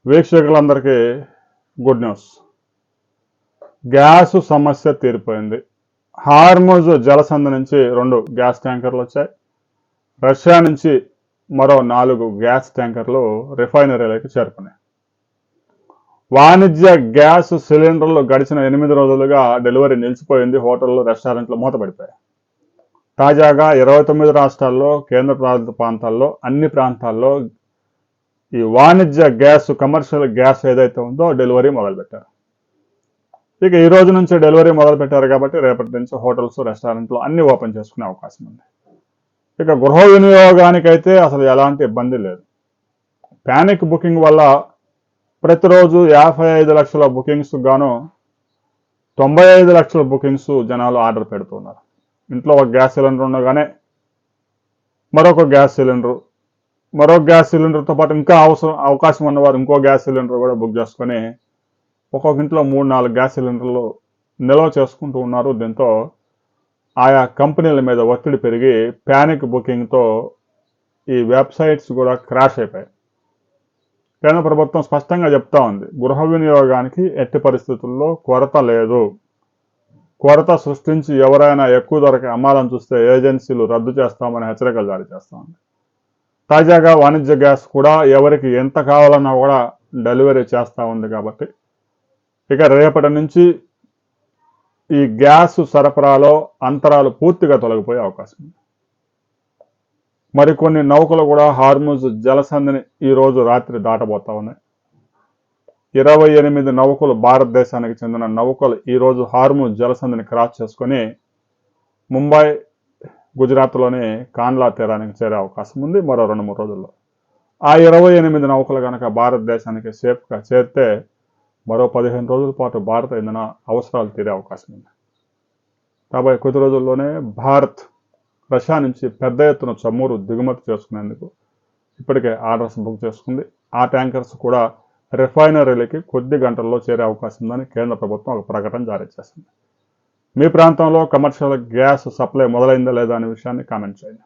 వీక్షకులందరికీ good news. Gas సమస్య తీరిపోయింది. హార్ముజ్ జలసంధి నుంచి 2 గ్యాస్ ట్యాంకర్లు వచ్చాయి. రష్యా నుంచి మరో 4 గ్యాస్ ట్యాంకర్లు రిఫైనరీలకు చేరుకున్నాయి. వాణిజ్య గ్యాస్ సిలిండర్లు గడిచిన 8 రోజులుగా డెలివరీ నిలిచిపోయింది. హోటళ్లు, రెస్టారెంట్లు మూతపడిపోయాయి. తాజాగా 29 రాష్ట్రాల్లో, కేంద్రపాలిత ప్రాంతాల్లో, అన్ని ప్రాంతాల్లో ఈ వాణిజ్య గ్యాస్, కమర్షియల్ గ్యాస్ ఏదైతే ఉందో డెలివరీ మొదలుపెట్టారు. ఇక ఈ రోజు నుంచి డెలివరీ మొదలుపెట్టారు కాబట్టి రేపటి నుంచి హోటల్స్, రెస్టారెంట్లు అన్ని ఓపెన్ చేసుకునే అవకాశం ఉంది. ఇక గృహ వినియోగానికైతే అసలు ఎలాంటి ఇబ్బంది లేదు. ప్యానిక్ బుకింగ్ వల్ల ప్రతిరోజు 55 లక్షల బుకింగ్స్ గాను 95 లక్షల బుకింగ్స్ జనాలు ఆర్డర్ పెడుతున్నారు. ఇంట్లో ఒక గ్యాస్ సిలిండర్ ఉండగానే మరొక గ్యాస్ సిలిండర్తో పాటు ఇంకా అవకాశం ఉన్నవారు ఇంకో గ్యాస్ సిలిండర్ కూడా బుక్ చేసుకొని ఒక్కొక్క ఇంట్లో 3-4 గ్యాస్ సిలిండర్లు నిల్వ చేసుకుంటూ ఉన్నారు. దీంతో ఆయా కంపెనీల మీద ఒత్తిడి పెరిగి ప్యానిక్ బుకింగ్తో ఈ వెబ్సైట్స్ కూడా క్రాష్ అయిపోయాయి. కేంద్ర ప్రభుత్వం స్పష్టంగా చెప్తా ఉంది, గృహ వినియోగానికి ఎట్టి పరిస్థితుల్లో కొరత లేదు. కొరత సృష్టించి ఎవరైనా ఎక్కువ ధరకి అమ్మాలని చూస్తే ఏజెన్సీలు రద్దు చేస్తామని హెచ్చరికలు జారీ చేస్తా ఉంది. తాజాగా వాణిజ్య గ్యాస్ కూడా ఎవరికి ఎంత కావాలన్నా కూడా డెలివరీ చేస్తూ ఉంది. కాబట్టి ఇక రేపటి నుంచి ఈ గ్యాస్ సరఫరాలో అంతరాలు పూర్తిగా తొలగిపోయే అవకాశం ఉంది. మరికొన్ని నౌకలు కూడా హార్ముజ్ జలసంధిని ఈరోజు రాత్రి దాటబోతా ఉన్నాయి. 28 నౌకలు, భారతదేశానికి చెందిన నౌకలు ఈరోజు హార్ముజ్ జలసంధిని క్రాస్ చేసుకొని ముంబై, గుజరాత్లోని కాండ్లా తీరానికి చేరే అవకాశం ఉంది మరో 2-3 రోజుల్లో. ఆ 28 నౌకలు కనుక భారతదేశానికి సేఫ్గా చేరితే మరో 15 రోజుల పాటు భారత ఇంధన అవసరాలు తీరే అవకాశం ఉంది. రాబోయే కొద్ది రోజుల్లోనే భారత్ రష్యా నుంచి పెద్ద ఎత్తున చమురు దిగుమతి చేసుకునేందుకు ఇప్పటికే ఆర్డర్స్ బుక్ చేసుకుంది. ఆ ట్యాంకర్స్ కూడా రిఫైనరీలకి కొద్ది గంటల్లో చేరే అవకాశం ఉందని కేంద్ర ప్రభుత్వం ఒక ప్రకటన జారీ చేసింది. మీ ప్రాంతంలో కమర్షియల్ గ్యాస్ సప్లై మొదలైందా లేదా అనే విషయాన్ని కామెంట్ చేయండి.